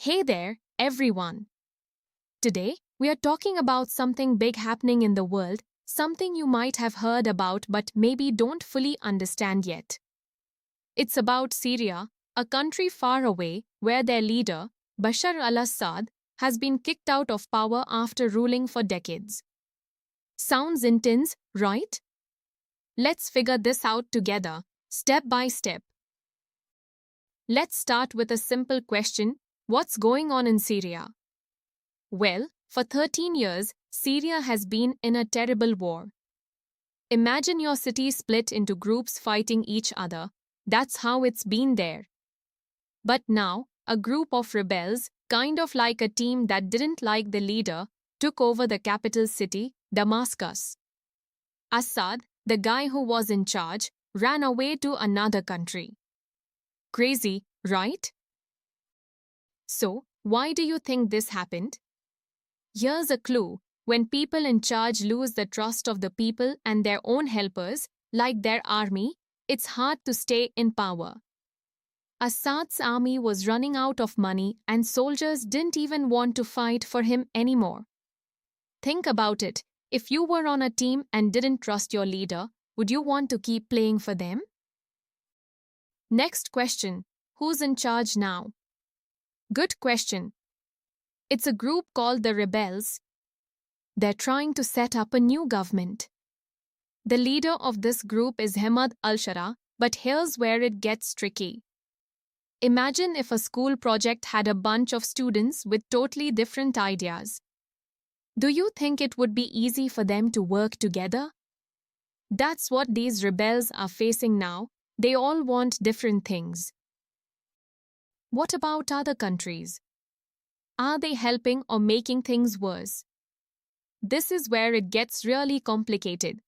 Hey there, everyone. Today, we are talking about something big happening in the world, something you might have heard about but maybe don't fully understand yet. It's about Syria, a country far away where their leader, Bashar al-Assad, has been kicked out of power after ruling for decades. Sounds intense, right? Let's figure this out together, step by step. Let's start with a simple question. What's going on in Syria? Well, for 13 years, Syria has been in a terrible war. Imagine your city split into groups fighting each other. That's how it's been there. But now, a group of rebels, kind of like a team that didn't like the leader, took over the capital city, Damascus. Assad, the guy who was in charge, ran away to another country. Crazy, right? So, why do you think this happened? Here's a clue. When people in charge lose the trust of the people and their own helpers, like their army, it's hard to stay in power. Assad's army was running out of money and soldiers didn't even want to fight for him anymore. Think about it. If you were on a team and didn't trust your leader, would you want to keep playing for them? Next question. Who's in charge now? Good question. It's a group called the rebels. They're trying to set up a new government. The leader of this group is al-Assad, but here's where it gets tricky. Imagine if a school project had a bunch of students with totally different ideas. Do you think it would be easy for them to work together? That's what these rebels are facing now. They all want different things. What about other countries? Are they helping or making things worse? This is where it gets really complicated.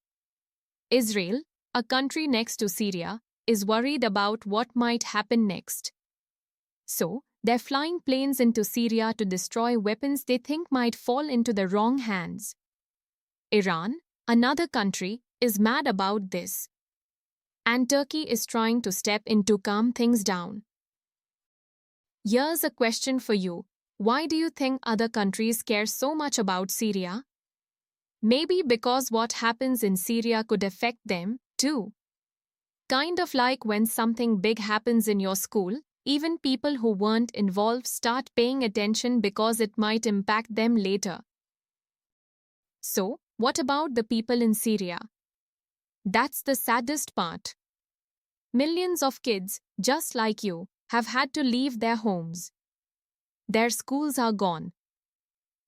Israel, a country next to Syria, is worried about what might happen next. So, they're flying planes into Syria to destroy weapons they think might fall into the wrong hands. Iran, another country, is mad about this. And Turkey is trying to step in to calm things down. Here's a question for you. Why do you think other countries care so much about Syria? Maybe because what happens in Syria could affect them, too. Kind of like when something big happens in your school, even people who weren't involved start paying attention because it might impact them later. So, what about the people in Syria? That's the saddest part. Millions of kids, just like you, have had to leave their homes. Their schools are gone.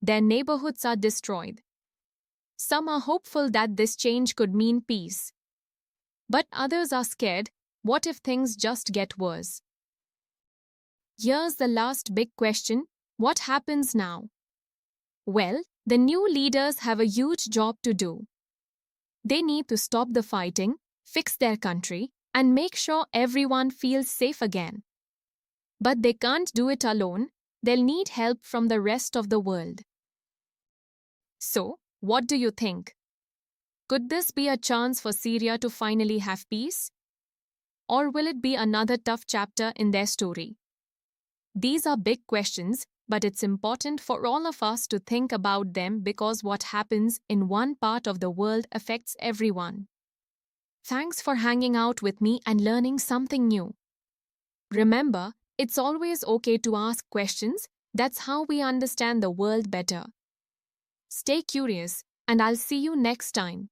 Their neighborhoods are destroyed. Some are hopeful that this change could mean peace. But others are scared. What if things just get worse? Here's the last big question. What happens now? Well, the new leaders have a huge job to do. They need to stop the fighting, fix their country, and make sure everyone feels safe again. But they can't do it alone. They'll need help from the rest of the world. So, what do you think? Could this be a chance for Syria to finally have peace? Or will it be another tough chapter in their story? These are big questions, but it's important for all of us to think about them because what happens in one part of the world affects everyone. Thanks for hanging out with me and learning something new. Remember, it's always okay to ask questions. That's how we understand the world better. Stay curious, and I'll see you next time.